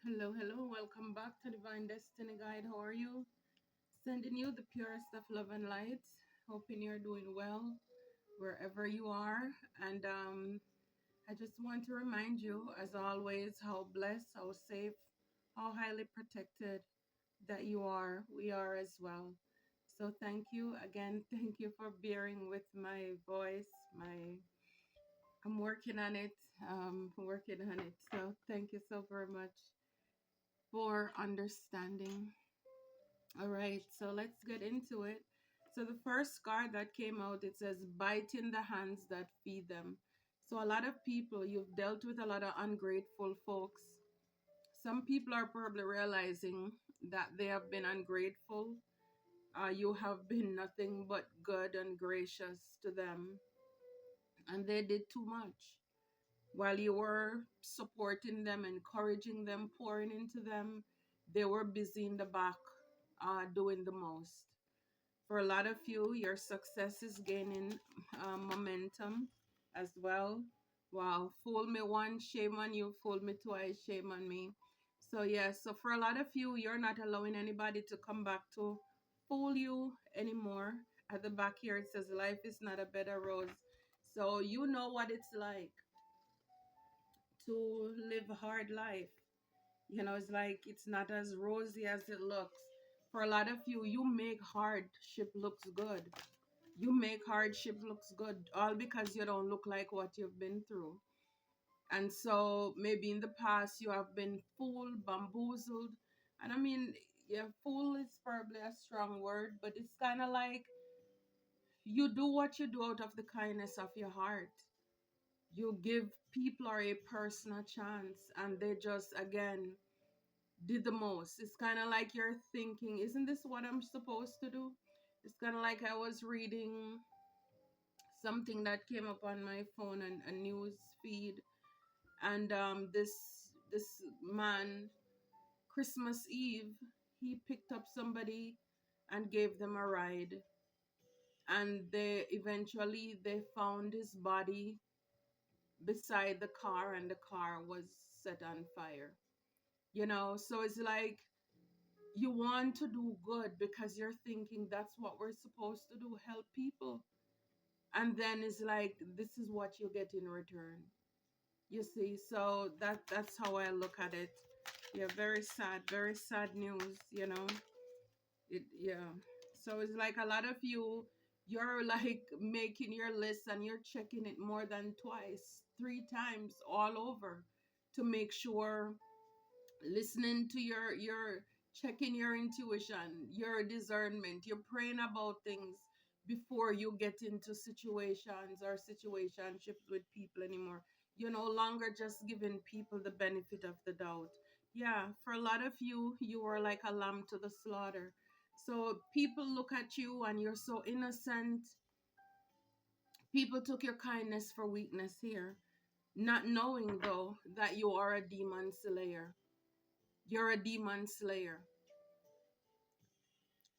Hello, hello. Welcome back to Divine Destiny Guide. How are you? Sending you the purest of love and light. Hoping you're doing well wherever you are. And I just want to remind you, as always, how blessed, how safe, how highly protected that you are. We are as well. So thank you again. Thank you for bearing with my voice. I'm working on it. Working on it. So thank you so very much for understanding. All right, so let's get into it. So the first card that came out, it says biting the hands that feed them. So a lot of people, you've dealt with a lot of ungrateful folks. Some people are probably realizing that they have been ungrateful. You have been nothing but good and gracious to them, and they did too much. While you were supporting them, encouraging them, pouring into them, they were busy in the back doing the most. For a lot of you, your success is gaining momentum as well. Wow, fool me once, shame on you, fool me twice, shame on me. So, yeah, so for a lot of you, you're not allowing anybody to come back to fool you anymore. At the back here, it says, life is not a bed of roses. So, you know what it's like to live a hard life. It's like it's not as rosy as it looks. For a lot of you, you make hardship looks good. You make hardship looks good, all because you don't look like what you've been through. And so maybe in the past you have been fooled, bamboozled. And I mean, yeah, fool is probably a strong word, but it's kind of like you do what you do out of the kindness of your heart. You give people or a person a chance, and they just, again, did the most. It's kind of like you're thinking, isn't this what I'm supposed to do? It's kind of like I was reading something that came up on my phone and a news feed, and this man, Christmas Eve, he picked up somebody and gave them a ride, and they found his body beside the car, and the car was set on fire. So it's like you want to do good because you're thinking that's what we're supposed to do, help people, and then it's like this is what you get in return. You see, so that's how I look at it. Yeah, very sad news, yeah. So it's like a lot of you, you're like making your list and you're checking it more than twice, three times all over to make sure, listening to your checking your intuition, your discernment, you're praying about things before you get into situations or situationships with people anymore. You're no longer just giving people the benefit of the doubt. Yeah, for a lot of you, you were like a lamb to the slaughter. So people look at you and you're so innocent. People took your kindness for weakness here, not knowing though that you are a demon slayer. You're a demon slayer.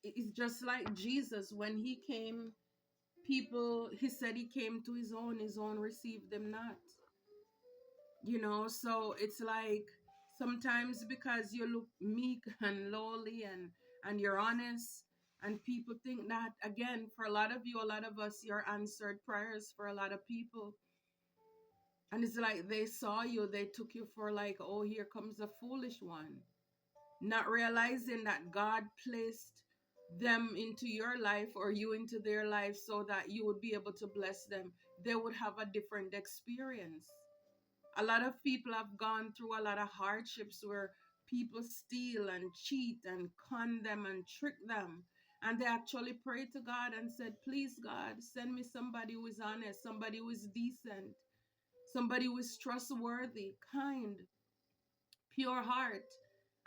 It's just like Jesus when he came, he said he came to his own received them not. So it's like sometimes because you look meek and lowly and you're honest, and people think that, again, for a lot of you, a lot of us, you're answered prayers for a lot of people. And it's like they saw you, they took you for like, oh, here comes a foolish one, not realizing that God placed them into your life or you into their life so that you would be able to bless them. They would have a different experience. A lot of people have gone through a lot of hardships where people steal and cheat and con them and trick them. And they actually prayed to God and said, please, God, send me somebody who is honest, somebody who is decent, somebody who is trustworthy, kind, pure heart.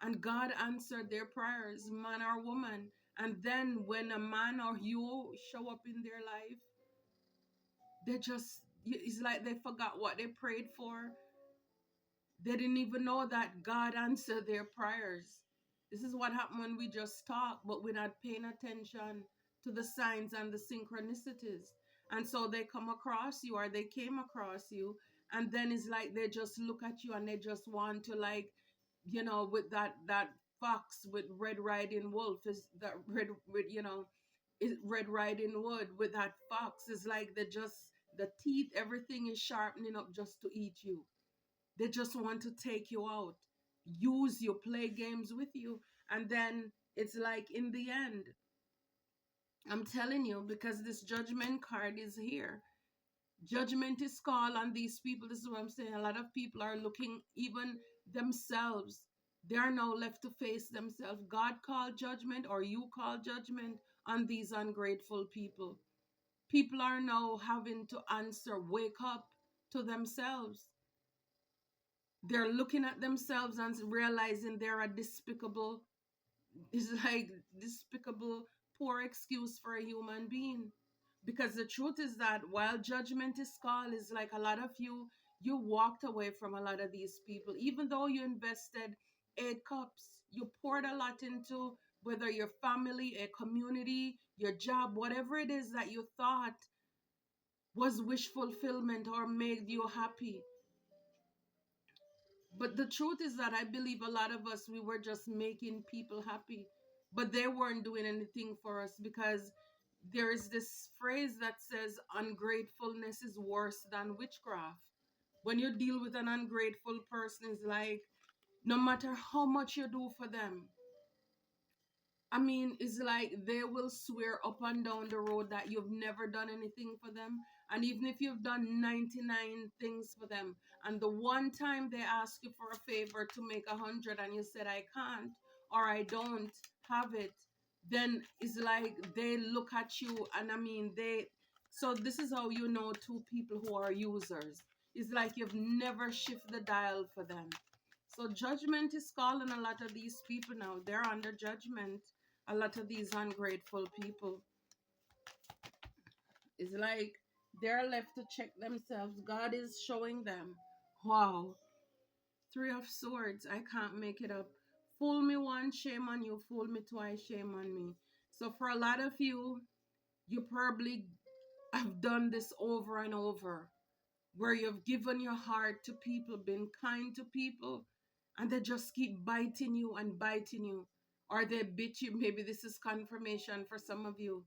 And God answered their prayers, man or woman. And then when a man or you show up in their life, it's like they forgot what they prayed for. They didn't even know that God answered their prayers. This is what happened when we just talk, but we're not paying attention to the signs and the synchronicities. And so they come across you, or they came across you, and then it's like they just look at you and they just want to, like, with that fox with Red Riding Wolf, is that red with is Red Riding Wood with that fox, is like they just, the teeth, everything is sharpening up just to eat you. They just want to take you out, use you, play games with you. And then it's like, in the end, I'm telling you, because this judgment card is here. Judgment is called on these people. This is what I'm saying. A lot of people are looking, even themselves. They are now left to face themselves. God called judgment, or you call judgment on these ungrateful people. People are now having to answer, wake up to themselves. They're looking at themselves and realizing they're a despicable, it's like despicable, poor excuse for a human being. Because the truth is that while judgment is called, is like, a lot of you walked away from a lot of these people, even though you invested 8 cups, you poured a lot into, whether your family, a community, your job, whatever it is that you thought was wish fulfillment or made you happy. But the truth is that I believe a lot of us, we were just making people happy, but they weren't doing anything for us. Because there is this phrase that says ungratefulness is worse than witchcraft. When you deal with an ungrateful person, it's like, no matter how much you do for them, I mean, it's like they will swear up and down the road that you've never done anything for them. And even if you've done 99 things for them, and the one time they ask you for a favor to make 100 and you said, I can't, or I don't have it, then it's like they look at you, and I mean, so this is how you know two people who are users. It's like you've never shifted the dial for them. So judgment is calling a lot of these people now. They're under judgment. A lot of these ungrateful people. It's like they're left to check themselves. God is showing them. Wow. 3 of Swords. I can't make it up. Fool me once, shame on you. Fool me twice, shame on me. So for a lot of you, you probably have done this over and over, where you've given your heart to people, been kind to people, and they just keep biting you and biting you. Or they bit you. Maybe this is confirmation for some of you.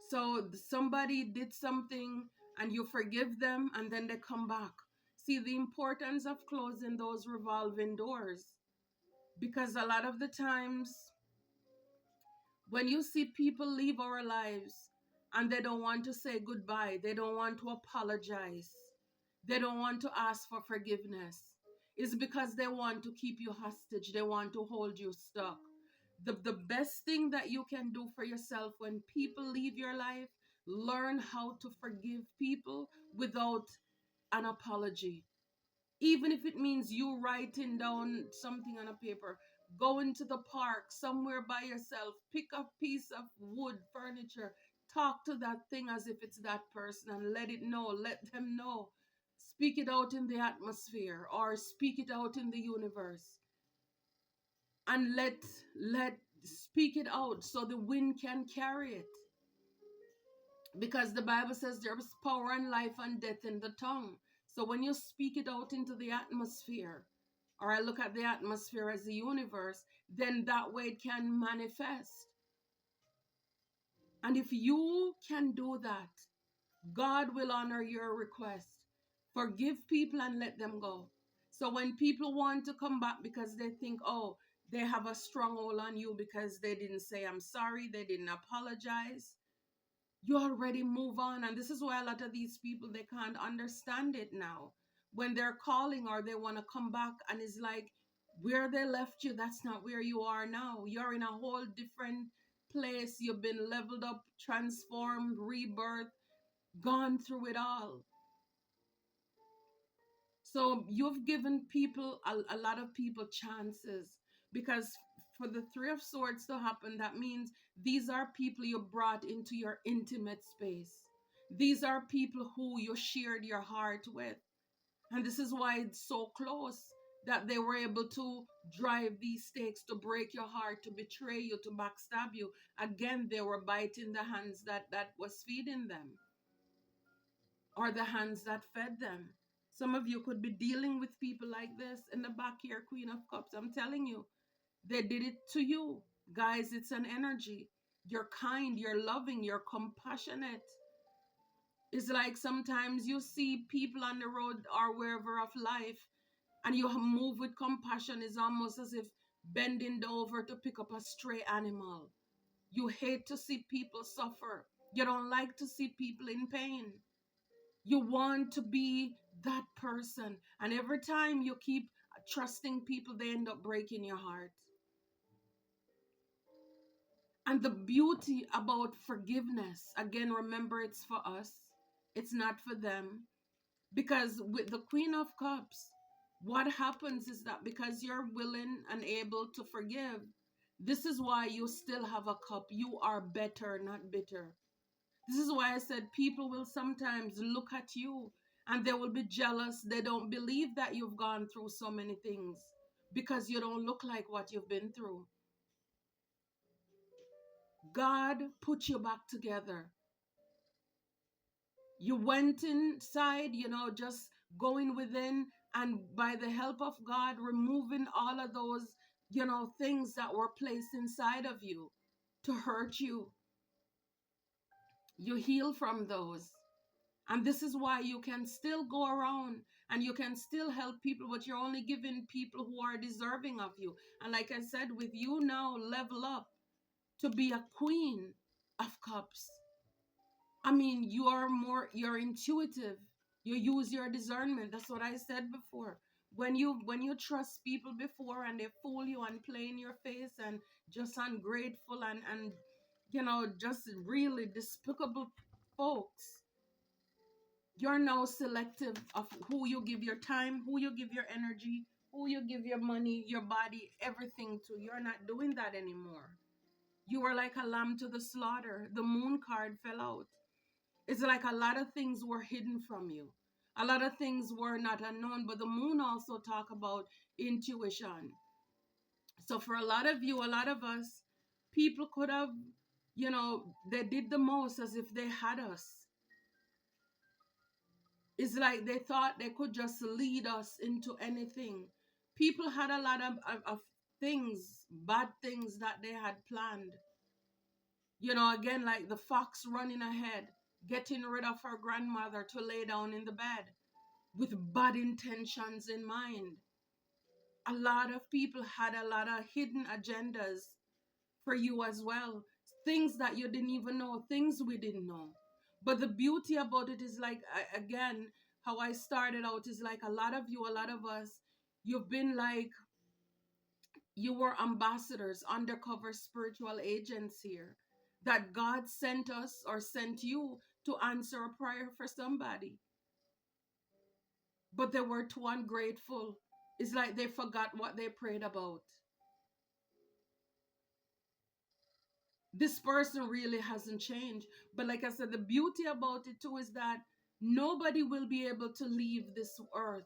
So somebody did something and you forgive them, and then they come back. See the importance of closing those revolving doors. Because a lot of the times, when you see people leave our lives and they don't want to say goodbye, they don't want to apologize, they don't want to ask for forgiveness, it's because they want to keep you hostage. They want to hold you stuck. The best thing that you can do for yourself when people leave your life, learn how to forgive people without an apology. Even if it means you writing down something on a paper, going to the park somewhere by yourself, pick a piece of wood, furniture, talk to that thing as if it's that person and let it know, let them know. Speak it out in the atmosphere, or speak it out in the universe. And let speak it out so the wind can carry it. Because the Bible says there is power and life and death in the tongue. So when you speak it out into the atmosphere, or I look at the atmosphere as the universe, then that way it can manifest. And if you can do that, God will honor your request. Forgive people and let them go. So when people want to come back because they think, oh, they have a stronghold on you because they didn't say I'm sorry, they didn't apologize, you already move on. And this is why a lot of these people, they can't understand it now. When they're calling or they want to come back, and it's like, where they left you, that's not where you are now. You're in a whole different place. You've been leveled up, transformed, rebirth, gone through it all. So you've given people, a lot of people, chances. Because for the 3 of Swords to happen, that means these are people you brought into your intimate space. These are people who you shared your heart with. And this is why it's so close, that they were able to drive these stakes to break your heart, to betray you, to backstab you. Again, they were biting the hands that was feeding them, or the hands that fed them. Some of you could be dealing with people like this in the back here, Queen of Cups. I'm telling you, they did it to you. Guys, it's an energy. You're kind, you're loving, you're compassionate. It's like sometimes you see people on the road or wherever of life, and you move with compassion. It's almost as if bending over to pick up a stray animal. You hate to see people suffer. You don't like to see people in pain. You want to be that person. And every time you keep trusting people, they end up breaking your heart. And the beauty about forgiveness, again, remember it's for us, it's not for them. Because with the Queen of Cups, what happens is that because you're willing and able to forgive, this is why you still have a cup. You are better, not bitter. This is why I said people will sometimes look at you and they will be jealous. They don't believe that you've gone through so many things because you don't look like what you've been through. God put you back together. You went inside, just going within, and by the help of God, removing all of those, things that were placed inside of you to hurt you. You heal from those. And this is why you can still go around and you can still help people, but you're only giving people who are deserving of you. And like I said, with you now, level up to be a Queen of Cups. I mean, you're intuitive. You use your discernment. That's what I said before. When you trust people before and they fool you and play in your face and just ungrateful and just really despicable folks, you're now selective of who you give your time, who you give your energy, who you give your money, your body, everything to. You're not doing that anymore. You were like a lamb to the slaughter. The moon card fell out. It's like a lot of things were hidden from you. A lot of things were not unknown, but the moon also talk about intuition. So for a lot of you, a lot of us, people could have, they did the most as if they had us. It's like they thought they could just lead us into anything. People had a lot of things, bad things that they had planned. Again, like the fox running ahead, getting rid of her grandmother to lay down in the bed with bad intentions in mind. A lot of people had a lot of hidden agendas for you as well. Things that you didn't even know, things we didn't know. But the beauty about it is like, again, how I started out is like a lot of you, a lot of us, you've been like, you were ambassadors, undercover spiritual agents here. That God sent us or sent you to answer a prayer for somebody. But they were too ungrateful. It's like they forgot what they prayed about. This person really hasn't changed. But like I said, the beauty about it too is that nobody will be able to leave this earth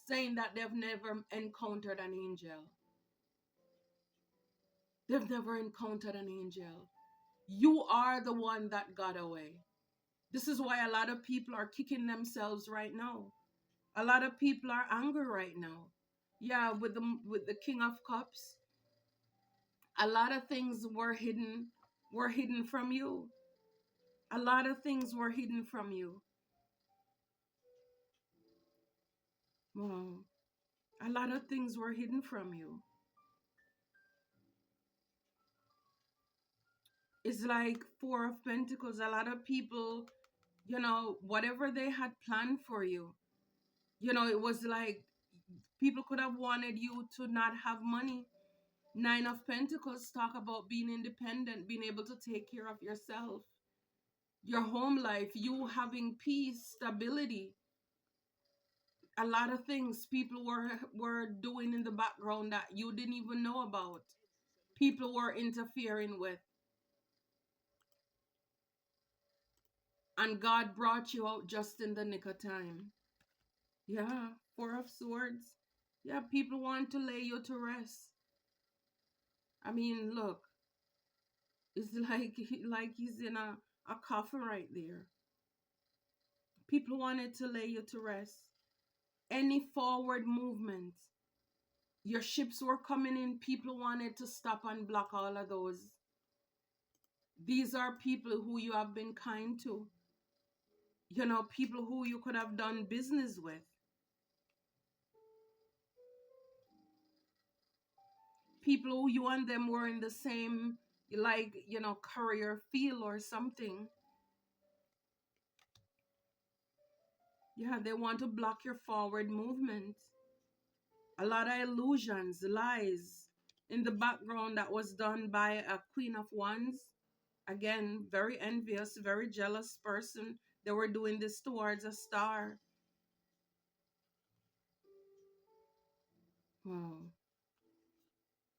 saying that they've never encountered an angel. They've never encountered an angel. You are the one that got away. This is why a lot of people are kicking themselves right now. A lot of people are angry right now. Yeah, with the King of Cups, a lot of things were hidden from you. A lot of things were hidden from you. Wow. A lot of things were hidden from you. It's like Four of Pentacles. A lot of people, whatever they had planned for you, it was like people could have wanted you to not have money. Nine of Pentacles talk about being independent, being able to take care of yourself, your home life, you having peace, stability. A lot of things people were doing in the background that you didn't even know about. People were interfering with. And God brought you out just in the nick of time. Yeah, Four of Swords. Yeah, people want to lay you to rest. I mean, look, it's like he's in a coffin right there. People wanted to lay you to rest. Any forward movement, your ships were coming in, people wanted to stop and block all of those. These are people who you have been kind to, people who you could have done business with, people who you and them were in the same, like, career field or something. Yeah, they want to block your forward movement. A lot of illusions, lies in the background that was done by a Queen of Wands. Again, very envious, very jealous person. They were doing this towards a star. Wow.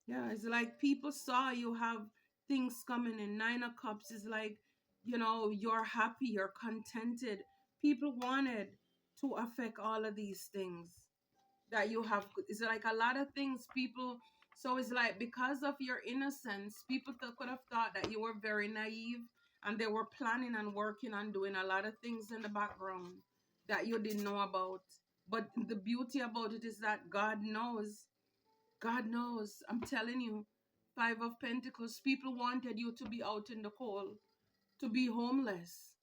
Yeah, it's like people saw you have things coming in. Nine of Cups is like, you're happy, you're contented. People wanted to affect all of these things that you have. It's like a lot of things people. So it's like because of your innocence, people could have thought that you were very naive, and they were planning and working on doing a lot of things in the background that you didn't know about. But the beauty about it is that God knows. God knows. I'm telling you. Five of Pentacles. People wanted you to be out in the cold, to be homeless.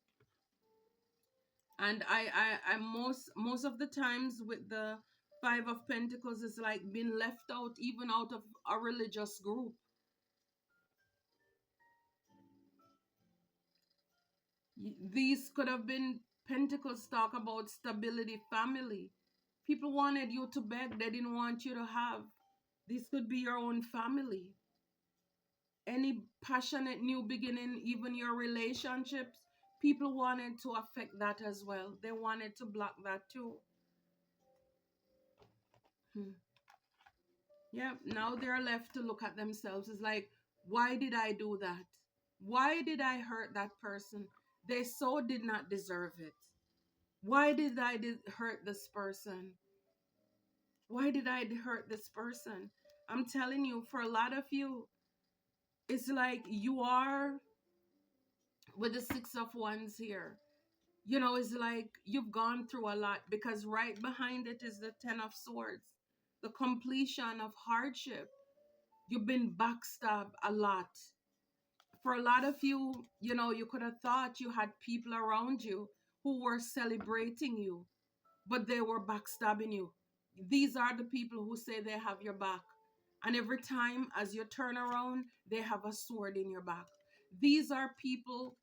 And I most of the times with the Five of Pentacles is like being left out, even out of a religious group. These could have been Pentacles talk about stability, family. People wanted you to beg, they didn't want you to have. This could be your own family. Any passionate new beginning, even your relationships, people wanted to affect that as well. They wanted to block that too. Yeah, now they're left to look at themselves. It's like, why did I do that? Why did I hurt that person? They so did not deserve it. Why did I hurt this person? Why did I hurt this person? I'm telling you, for a lot of you, it's like you are with the Six of Wands here. It's like you've gone through a lot, because right behind it is the Ten of Swords, the completion of hardship. You've been backstabbed a lot. For a lot of you, you could have thought you had people around you who were celebrating you, but they were backstabbing you. These are the people who say they have your back. And every time as you turn around, they have a sword in your back. These are people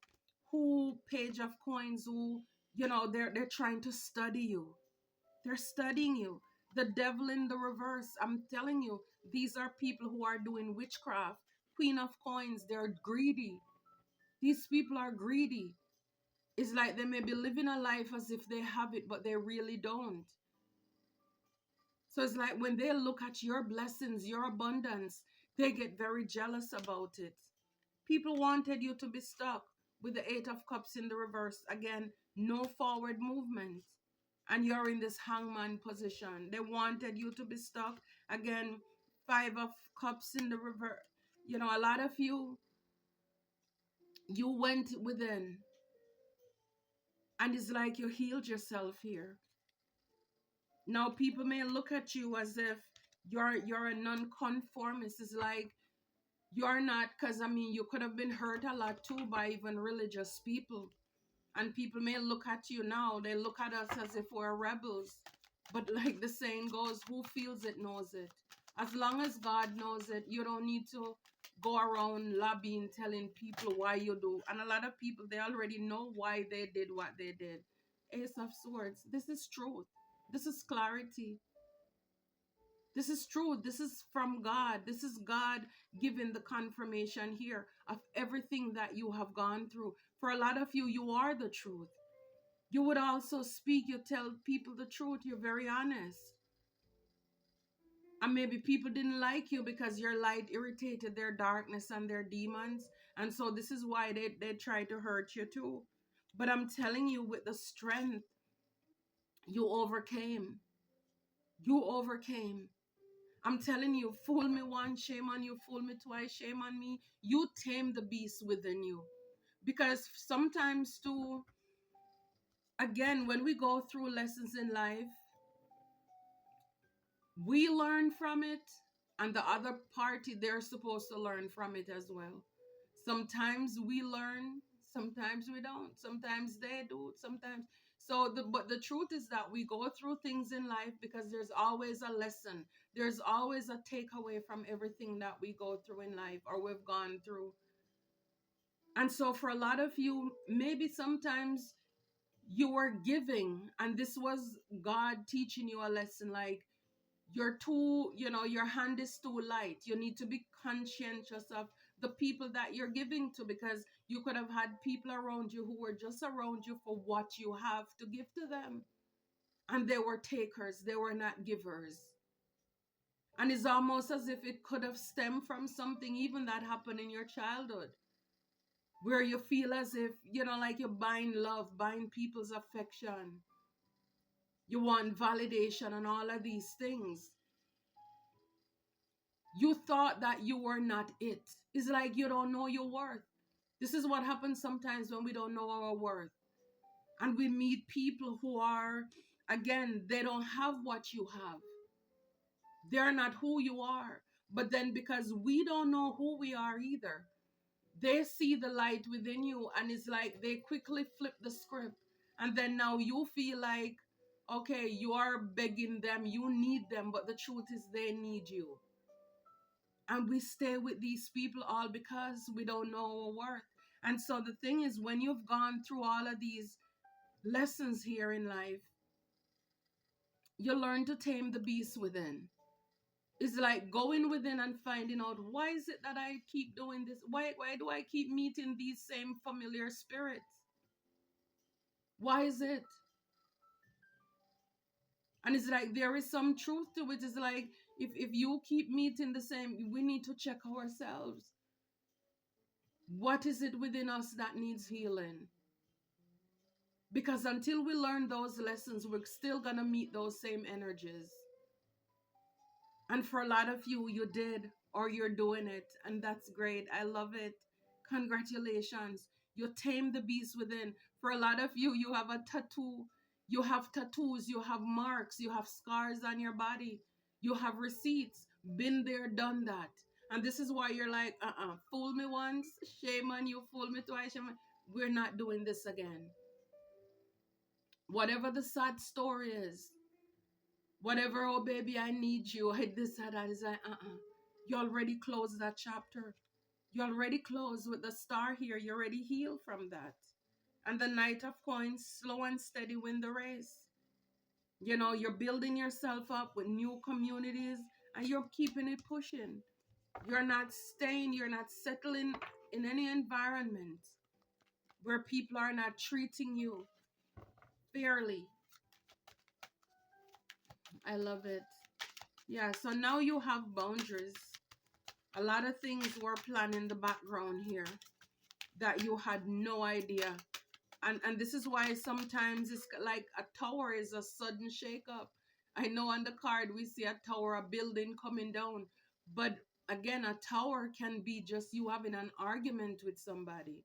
who, Page of Coins, who, they're trying to study you. They're studying you. The Devil in the reverse. I'm telling you, these are people who are doing witchcraft. Queen of Coins, they're greedy. These people are greedy. It's like they may be living a life as if they have it, but they really don't. So it's like when they look at your blessings, your abundance, they get very jealous about it. People wanted you to be stuck with the Eight of Cups in the reverse. Again, no forward movement. And you're in this hangman position. They wanted you to be stuck. Again, Five of Cups in the reverse. A lot of you went within. And it's like you healed yourself here. Now people may look at you as if you're a non-conformist. It's like you're not, because you could have been hurt a lot too by even religious people. And people may look at you now, they look at us as if we're rebels. But like the saying goes, who feels it knows it. As long as God knows it, you don't need to go around lobbying, telling people why you do. And a lot of people, they already know why they did what they did. Ace of Swords, this is truth. This is clarity. This is truth. This is from God. This is God giving the confirmation here of everything that you have gone through. For a lot of you, you are the truth. You would also speak, you tell people the truth. You're very honest. And maybe people didn't like you because your light irritated their darkness and their demons. And so this is why they try to hurt you too. But I'm telling you, with the strength, you overcame. You overcame. I'm telling you, fool me once, shame on you. Fool me twice, shame on me. You tame the beast within you. Because sometimes too, again, when we go through lessons in life, We learn from it, and the other party, they're supposed to learn from it as well. Sometimes we learn, sometimes we don't. Sometimes they do, sometimes. But the truth is that we go through things in life because there's always a lesson. There's always a takeaway from everything that we go through in life or we've gone through. And so for a lot of you, maybe sometimes you were giving, and this was God teaching you a lesson, like you're too, your hand is too light. You need to be conscientious of the people that you're giving to, because you could have had people around you who were just around you for what you have to give to them, and they were takers, they were not givers. And it's almost as if it could have stemmed from something even that happened in your childhood, where you feel as if, like you're buying love, buying people's affection, you want validation and all of these things. You thought that you were not it. It's like you don't know your worth. This is what happens sometimes when we don't know our worth. And we meet people who are, again, they don't have what you have. They're not who you are. But then because we don't know who we are either, they see the light within you, and it's like they quickly flip the script. And then now you feel like, okay, you are begging them, you need them, but the truth is they need you. And we stay with these people all because we don't know our worth. And so the thing is, when you've gone through all of these lessons here in life, you learn to tame the beast within. It's like going within and finding out, why is it that I keep doing this? Why do I keep meeting these same familiar spirits? Why is it? And it's like there is some truth to it. It's like if you keep meeting the same, we need to check ourselves. What is it within us that needs healing? Because until we learn those lessons, we're still going to meet those same energies. And for a lot of you, you did, or you're doing it. And that's great. I love it. Congratulations. You tame the beast within. For a lot of you, you have a tattoo. You have tattoos. You have marks. You have scars on your body. You have receipts. Been there, done that. And this is why you're like, fool me once, shame on you, fool me twice, shame on. We're not doing this again. Whatever the sad story is, whatever, oh baby, I need you, I this and that, is like, you already closed that chapter. You already closed with the star here. You already healed from that. And the Knight of Coins, slow and steady win the race. You're building yourself up with new communities, and you're keeping it pushing. You're not staying, you're not settling in any environment where people are not treating you fairly. I love it. Yeah, so now you have boundaries. A lot of things were planned in the background here that you had no idea. And this is why sometimes it's like a tower is a sudden shake-up. I know on the card we see a tower, a building coming down. But again, a tower can be just you having an argument with somebody.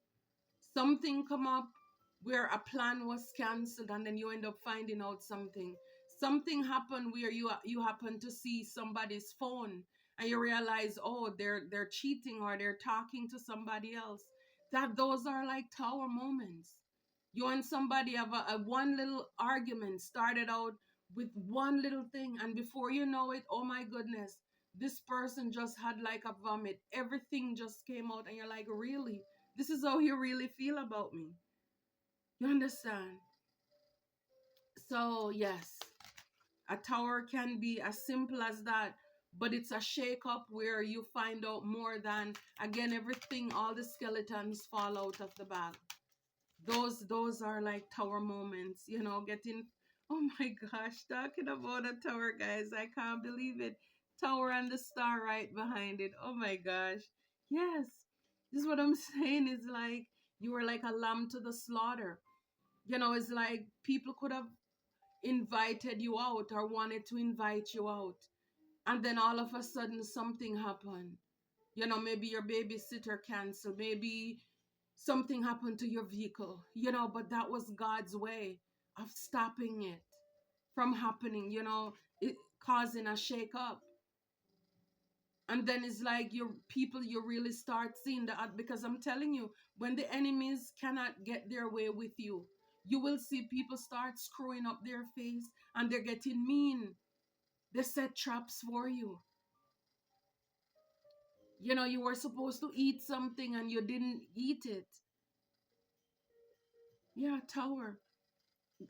Something come up where a plan was canceled, and then you end up finding out something. Something happened where you happen to see somebody's phone, and you realize, oh, they're cheating, or they're talking to somebody else. Those are like tower moments. You and somebody have a one little argument, started out with one little thing, and before you know it, oh my goodness, this person just had like a vomit. Everything just came out, and you're like, really? This is how you really feel about me. You understand? So yes, a tower can be as simple as that, but it's a shake up where you find out more than, again, everything, all the skeletons fall out of the bag. Those are like tower moments, getting, oh my gosh, talking about a tower, guys, I can't believe it. Tower and the star right behind it. Oh my gosh. Yes. This is what I'm saying, is like you were like a lamb to the slaughter. It's like people could have invited you out or wanted to invite you out, and then all of a sudden something happened. Maybe your babysitter canceled, maybe something happened to your vehicle, but that was God's way of stopping it from happening. causing a shake up. And then it's like your people, you really start seeing that, because I'm telling you, when the enemies cannot get their way with you, you will see people start screwing up their face and they're getting mean. They set traps for you. You know, you were supposed to eat something and you didn't eat it. Yeah, tower,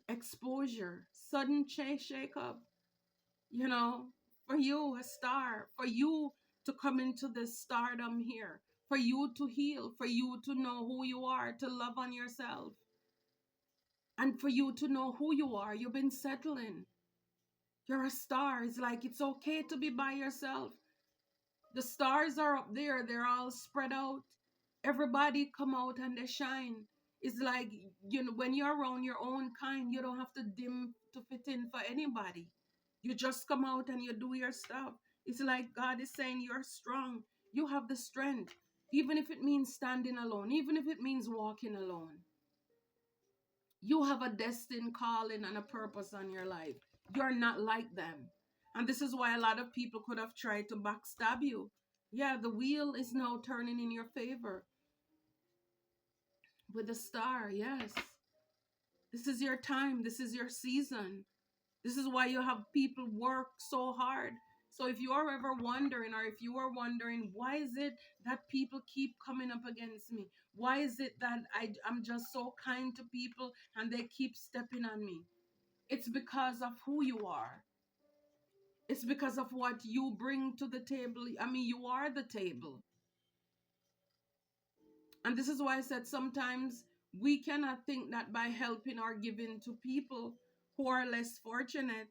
exposure, sudden shake up. You know, for you, a star, for you to come into this stardom here, for you to heal, for you to know who you are, to love on yourself, and for you to know who you are. You've been settling. You're a star. It's like it's okay to be by yourself. The stars are up there, they're all spread out. Everybody come out and they shine. It's like, you know, when you're around your own kind, you don't have to dim to fit in for anybody. You just come out and you do your stuff. It's like God is saying you're strong. You have the strength. Even if it means standing alone, even if it means walking alone. You have a destined calling and a purpose on your life. You're not like them. And this is why a lot of people could have tried to backstab you. Yeah, the wheel is now turning in your favor. With the star, yes. This is your time. This is your season. This is why you have people work so hard. So if you are ever wondering, or if you are wondering, why is it that people keep coming up against me? Why is it that I'm just so kind to people and they keep stepping on me? It's because of who you are. It's because of what you bring to the table. I mean, you are the table. And this is why I said sometimes we cannot think that by helping or giving to people who are less fortunate,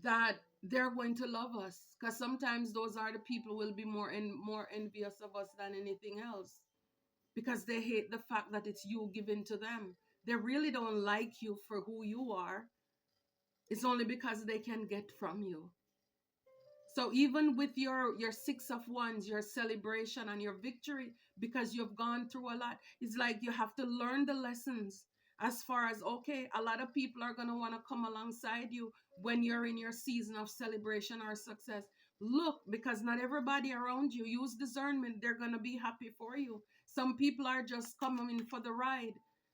that they're going to love us, because sometimes those are the people who will be more envious of us than anything else, because they hate the fact that it's you giving to them. They really don't like you for who you are. It's only because they can get from you. So even with your 6 of Wands, your celebration and your victory, because you've gone through a lot, it's like you have to learn the lessons. As far as, okay, a lot of people are going to want to come alongside you when you're in your season of celebration or success. Look, because not everybody around you, use discernment, they're going to be happy for you. Some people are just coming in for the ride,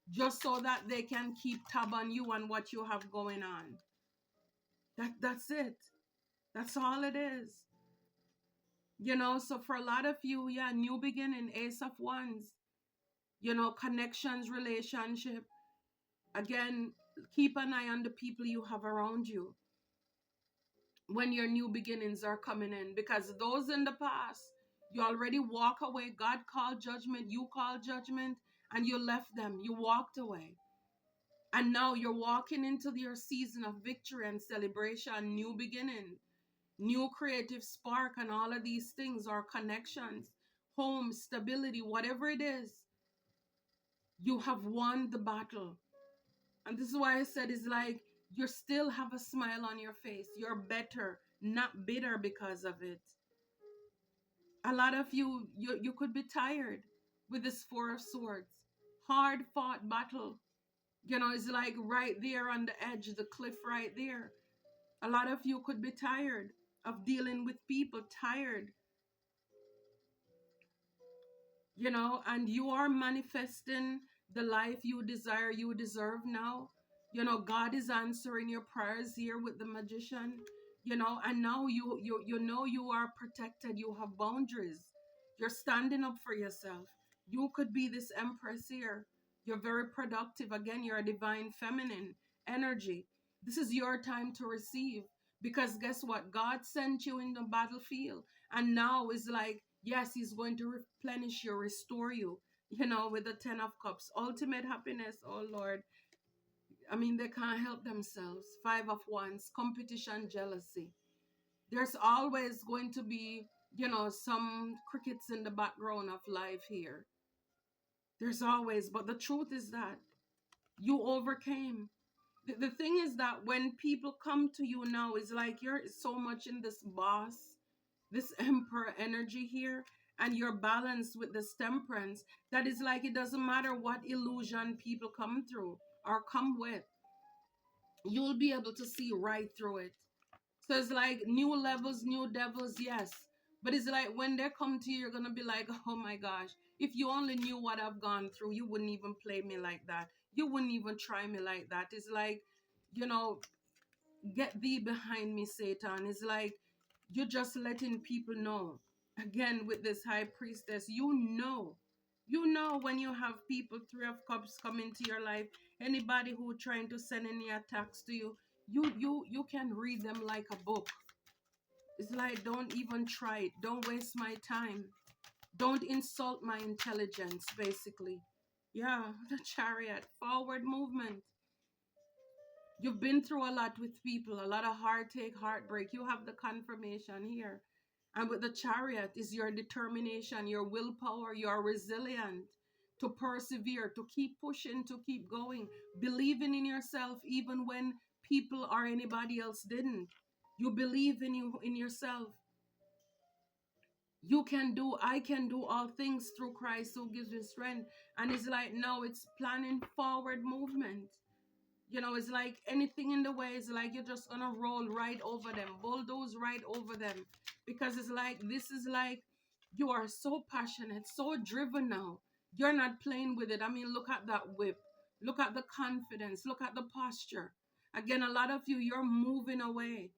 just so that they can keep tab on you and what you have going on. That's it. That's all it is. You know, so for a lot of you, yeah, new beginning, Ace of Wands, you know, connections, relationship. Again, keep an eye on the people you have around you when your new beginnings are coming in, because those in the past, you already walk away. God called judgment, you called judgment, and you left them. You walked away. And now you're walking into your season of victory and celebration, new beginning, new creative spark, and all of these things are connections, home, stability, whatever it is. You have won the battle. And this is why I said it's like you still have a smile on your face. You're better, not bitter because of it. A lot of you could be tired with this 4 of Swords. Hard fought battle. You know, it's like right there on the edge, the cliff right there. A lot of you could be tired of dealing with people, tired, you know, and you are manifesting the life you desire, you deserve now. You know, God is answering your prayers here with the Magician, you know, and now you know you are protected, you have boundaries, you're standing up for yourself. You could be this Empress here. You're very productive. Again, you're a divine feminine energy. This is your time to receive, because guess what? God sent you in the battlefield, and now is like, yes, he's going to replenish you, restore you, you know, with the 10 of Cups. Ultimate happiness, oh Lord. I mean, they can't help themselves. 5 of Wands, competition, jealousy. There's always going to be, you know, some crickets in the background of life here. There's always, but the truth is that you overcame. The thing is that when people come to you now, it's like you're so much in this boss, this emperor energy here, and you're balanced with this temperance, that is like it doesn't matter what illusion people come through or come with, you'll be able to see right through it. So it's like new levels, new devils, yes. But it's like when they come to you, you're gonna be like, oh my gosh, if you only knew what I've gone through, you wouldn't even play me like that. You wouldn't even try me like that. It's like, you know, get thee behind me, Satan. It's like you're just letting people know. Again, with this high priestess, you know when you have people, Three of Cups, come into your life, anybody who trying to send any attacks to you, you can read them like a book. It's like, don't even try it. Don't waste my time. Don't insult my intelligence, basically. Yeah, the Chariot, forward movement. You've been through a lot with people, a lot of heartache, heartbreak. You have the confirmation here. And with the Chariot is your determination, your willpower, your resilience to persevere, to keep pushing, to keep going, believing in yourself even when people or anybody else didn't. You believe in yourself. You can do, I can do all things through Christ who gives me strength. And it's like, no, it's planning forward movement. You know, it's like anything in the way, it's like you're just gonna roll right over them, bulldoze right over them. Because it's like, this is like, you are so passionate, so driven now. You're not playing with it. I mean, look at that whip. Look at the confidence. Look at the posture. Again, a lot of you, you're moving away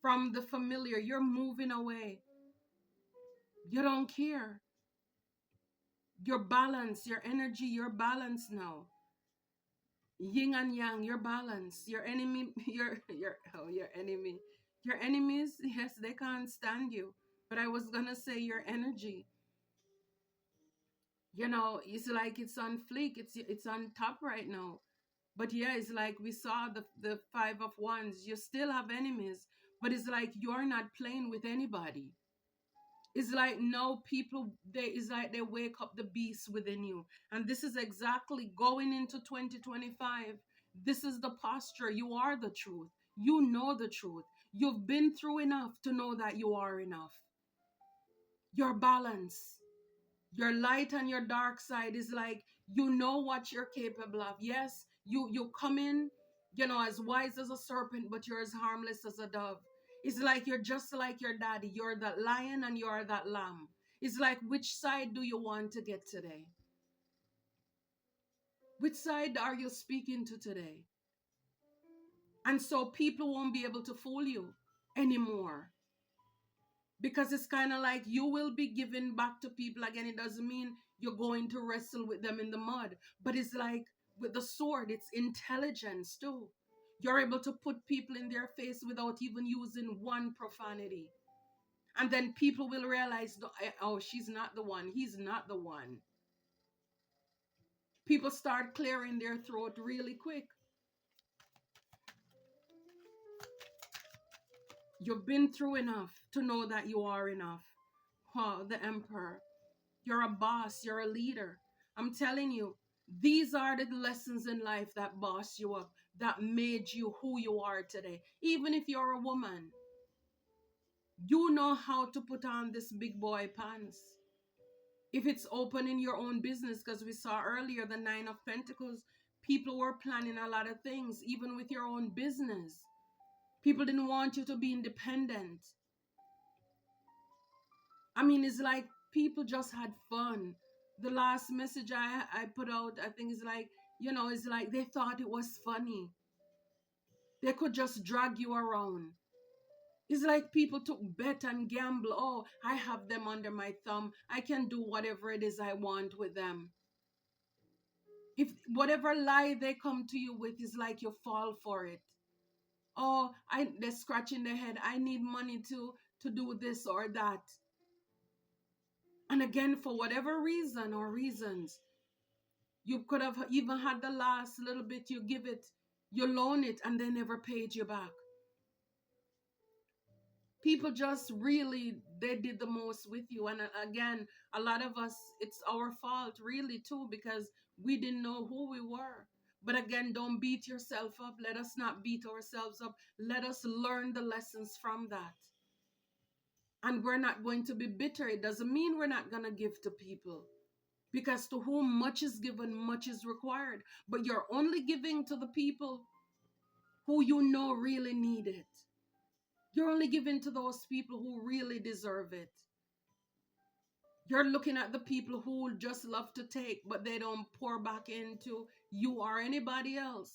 from the familiar. You're moving away. You don't care. Your balance, your energy, you're balanced now. Yin and yang, your balance. Your enemy, your enemy. Your enemies, yes, they can't stand you. But I was gonna say your energy. You know, it's like it's on fleek, it's on top right now. But yeah, it's like we saw the Five of Wands. You still have enemies, but it's like you're not playing with anybody. It's like no people, it's like they wake up the beast within you. And this is exactly going into 2025. This is the posture. You are the truth. You know the truth. You've been through enough to know that you are enough. Your balance, your light and your dark side is like, you know what you're capable of. Yes, you come in, you know, as wise as a serpent, but you're as harmless as a dove. It's like you're just like your daddy. You're that lion and you're that lamb. It's like, which side do you want to get today? Which side are you speaking to today? And so people won't be able to fool you anymore. Because it's kind of like you will be giving back to people. Again, it doesn't mean you're going to wrestle with them in the mud. But it's like with the sword, it's intelligence too. You're able to put people in their face without even using one profanity. And then people will realize, oh, she's not the one. He's not the one. People start clearing their throat really quick. You've been through enough to know that you are enough. Oh, the Emperor. You're a boss. You're a leader. I'm telling you, these are the lessons in life that boss you up, that made you who you are today. Even if you're a woman, you know how to put on this big boy pants. If it's opening your own business, because we saw earlier the Nine of Pentacles, people were planning a lot of things, even with your own business. People didn't want you to be independent. I mean, it's like people just had fun. The last message I put out, I think is like, you know, it's like they thought it was funny. They could just drag you around. It's like people took bet and gamble. Oh, I have them under my thumb. I can do whatever it is I want with them. If whatever lie they come to you with is like you fall for it. Oh, they're scratching their head. I need money to do this or that. And again, for whatever reason or reasons, you could have even had the last little bit, you give it, you loan it, and they never paid you back. People just really, they did the most with you. And again, a lot of us, it's our fault really too, because we didn't know who we were. But again, don't beat yourself up. Let us not beat ourselves up. Let us learn the lessons from that. And we're not going to be bitter. It doesn't mean we're not going to give to people. Because to whom much is given, much is required. But you're only giving to the people who you know really need it. You're only giving to those people who really deserve it. You're looking at the people who just love to take, but they don't pour back into you or anybody else.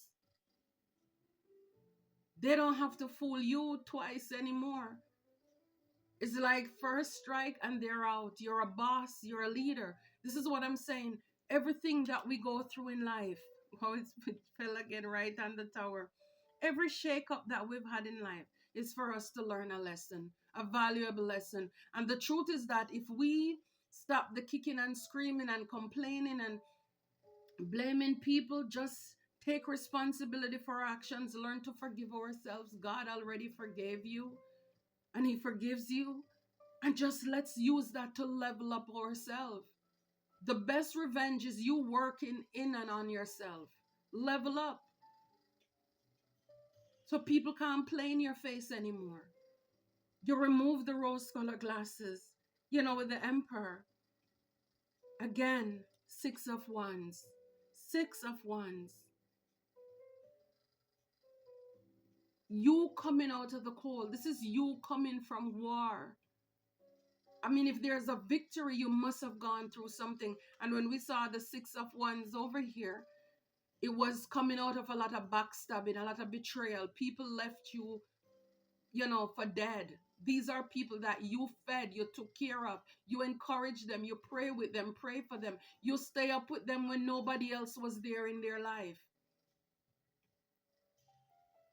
They don't have to fool you twice anymore. It's like first strike and they're out. You're a boss, you're a leader. This is what I'm saying. Everything that we go through in life, oh, it fell again right on the tower. Every shake-up that we've had in life is for us to learn a lesson, a valuable lesson. And the truth is that if we stop the kicking and screaming and complaining and blaming people, just take responsibility for our actions, learn to forgive ourselves. God already forgave you and He forgives you. And just let's use that to level up ourselves. The best revenge is you working in and on yourself. Level up. So people can't play in your face anymore. You remove the rose-colored glasses. You know, with the Emperor. Again, 6 of Wands. 6 of Wands. You coming out of the cold. This is you coming from war. I mean, if there's a victory, you must have gone through something. And when we saw the 6 of Wands over here, it was coming out of a lot of backstabbing, a lot of betrayal. People left you, for dead. These are people that you fed, you took care of, you encouraged them, you pray with them, pray for them. You stay up with them when nobody else was there in their life.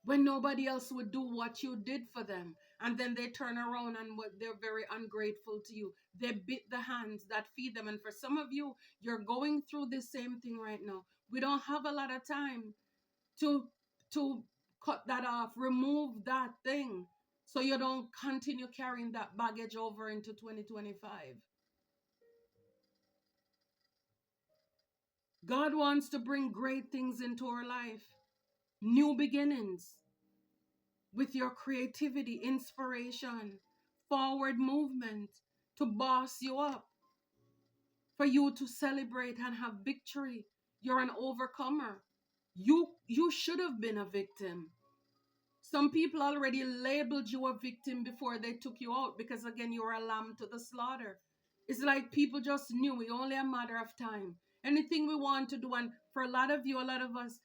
When nobody else would do what you did for them. And then they turn around and they're very ungrateful to you. They bit the hands that feed them. And for some of you, you're going through the same thing right now. We don't have a lot of time to cut that off, remove that thing, so you don't continue carrying that baggage over into 2025. God wants to bring great things into our life. New beginnings with your creativity, inspiration, forward movement to boss you up, for you to celebrate and have victory. You're an overcomer. You should have been a victim. Some people already labeled you a victim before they took you out because, again, you were a lamb to the slaughter. It's like people just knew it, only a matter of time. Anything we want to do, and for a lot of you, a lot of us,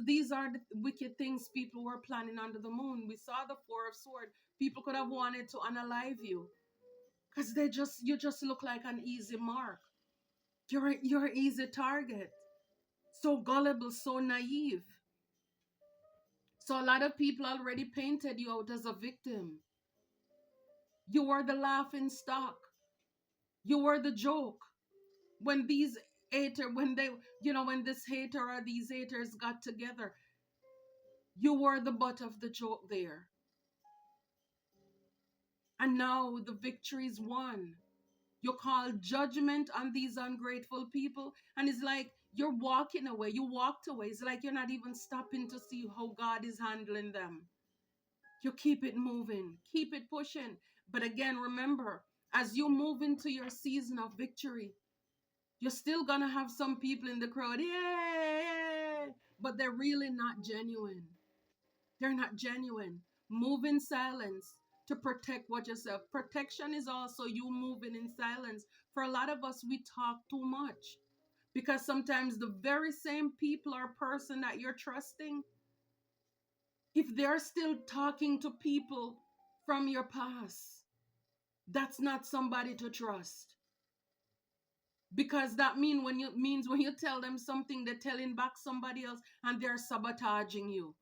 these are the wicked things people were planning under the moon. We saw the 4 of Swords. People could have wanted to unalive you because you just look like an easy mark. You're an easy target. So gullible, so naive. So a lot of people already painted you out as a victim. You were the laughing stock. You were the joke. When these when this hater or these haters got together, you were the butt of the joke there. And now the victory's won. You call judgment on these ungrateful people, and it's like you're walking away. You walked away. It's like you're not even stopping to see how God is handling them. You keep it moving, keep it pushing. But again, remember, as you move into your season of victory, you're still gonna have some people in the crowd, yay, but they're really not genuine. They're not genuine. Move in silence to protect what yourself. Protection is also you moving in silence. For a lot of us, we talk too much because sometimes the very same people or person that you're trusting, if they're still talking to people from your past, that's not somebody to trust. Because that means when you tell them something, they're telling back somebody else and they're sabotaging you.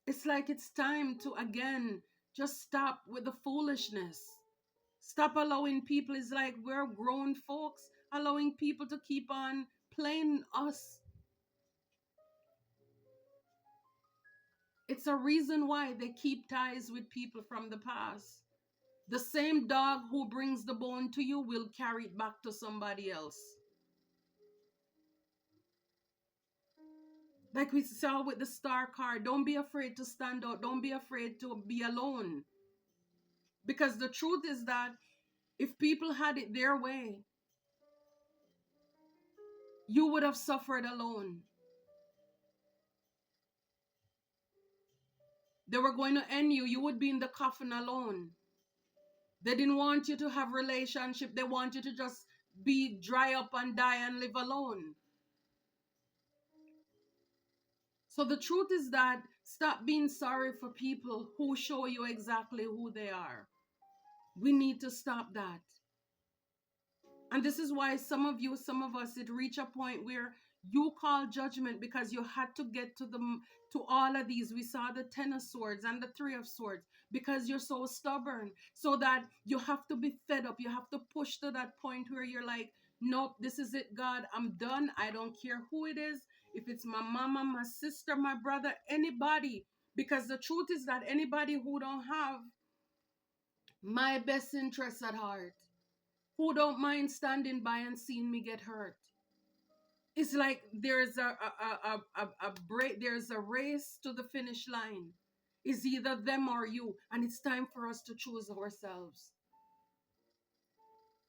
It's like it's time to, again, just stop with the foolishness. Stop allowing people. It's like we're grown folks allowing people to keep on playing us. It's a reason why they keep ties with people from the past. The same dog who brings the bone to you will carry it back to somebody else. Like we saw with the star card, don't be afraid to stand out. Don't be afraid to be alone. Because the truth is that if people had it their way, you would have suffered alone. They were going to end you. You would be in the coffin alone. They didn't want you to have relationship. They want you to just be dry up and die and live alone. So the truth is that stop being sorry for people who show you exactly who they are. We need to stop that. And this is why some of you, some of us, it reach a point where you call judgment because you had to get to all of these. We saw the 10 of swords and the 3 of swords because you're so stubborn, so that you have to be fed up. You have to push to that point where you're like, nope, this is it, God. I'm done. I don't care who it is. If it's my mama, my sister, my brother, anybody. Because the truth is that anybody who don't have my best interests at heart, who don't mind standing by and seeing me get hurt. It's like there's a break, there's a race to the finish line. It's either them or you, and it's time for us to choose ourselves.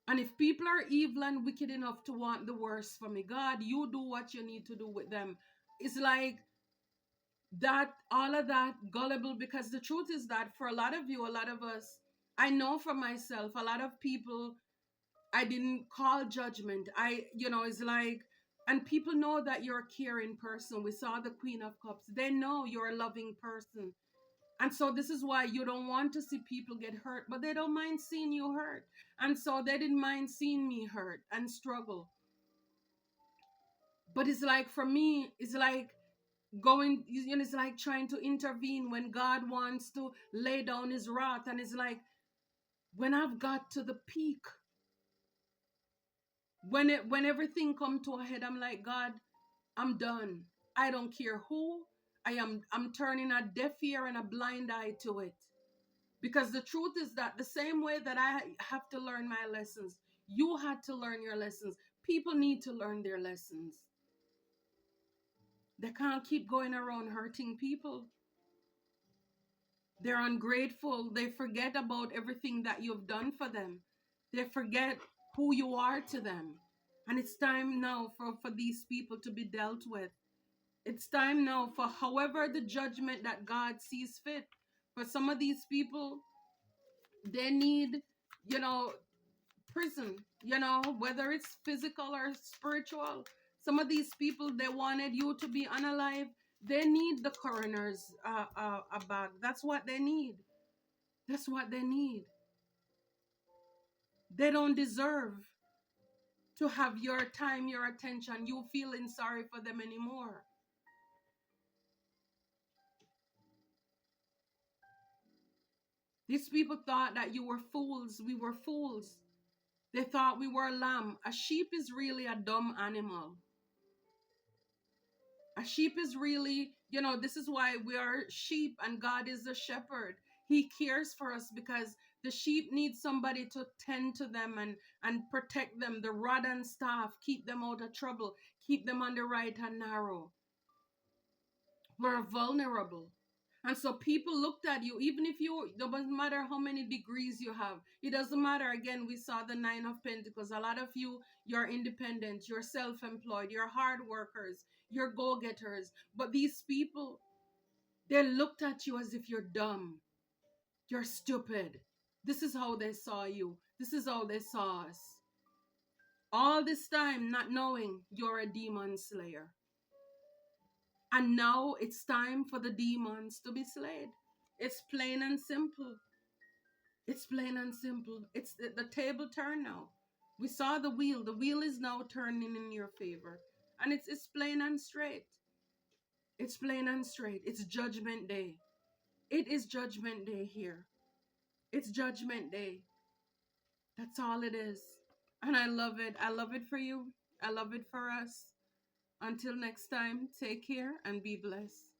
And if people are evil and wicked enough to want the worst for me, God, you do what you need to do with them. It's like that, all of that gullible, because the truth is that for a lot of you, a lot of us, I know for myself, a lot of people, I didn't call judgment. It's like, and people know that you're a caring person. We saw the Queen of Cups. They know you're a loving person. And so this is why you don't want to see people get hurt, but they don't mind seeing you hurt. And so they didn't mind seeing me hurt and struggle. But it's like, for me, it's like it's like trying to intervene when God wants to lay down his wrath. And it's like, when I've got to the peak, when everything come to a head, I'm like, God, I'm done. I don't care who. I'm turning a deaf ear and a blind eye to it. Because the truth is that the same way that I have to learn my lessons, you had to learn your lessons. People need to learn their lessons. They can't keep going around hurting people. They're ungrateful. They forget about everything that you've done for them. They forget who you are to them. And it's time now for these people to be dealt with. It's time now for however the judgment that God sees fit. For some of these people, they need, prison, whether it's physical or spiritual. Some of these people, they wanted you to be unalive. They need the coroner's bag. That's what they need. That's what they need. They don't deserve to have your time, your attention, you feeling sorry for them anymore. These people thought that you were fools. We were fools. They thought we were a lamb. A sheep is really a dumb animal. A sheep is really, this is why we are sheep and God is the shepherd. He cares for us because the sheep need somebody to tend to them and protect them. The rod and staff, keep them out of trouble, keep them on the right and narrow. We're vulnerable. And so people looked at you, even if it doesn't matter how many degrees you have. It doesn't matter. Again, we saw the 9 of Pentacles. A lot of you're independent, you're self-employed, you're hard workers, you're go-getters. But these people, they looked at you as if you're dumb. You're stupid. This is how they saw you. This is how they saw us. All this time not knowing you're a demon slayer. And now it's time for the demons to be slayed. It's plain and simple. It's plain and simple. It's the table turn now. We saw the wheel. The wheel is now turning in your favor. And it's plain and straight. It's plain and straight. It's Judgment Day. It is Judgment Day here. It's Judgment Day. That's all it is. And I love it. I love it for you. I love it for us. Until next time, take care and be blessed.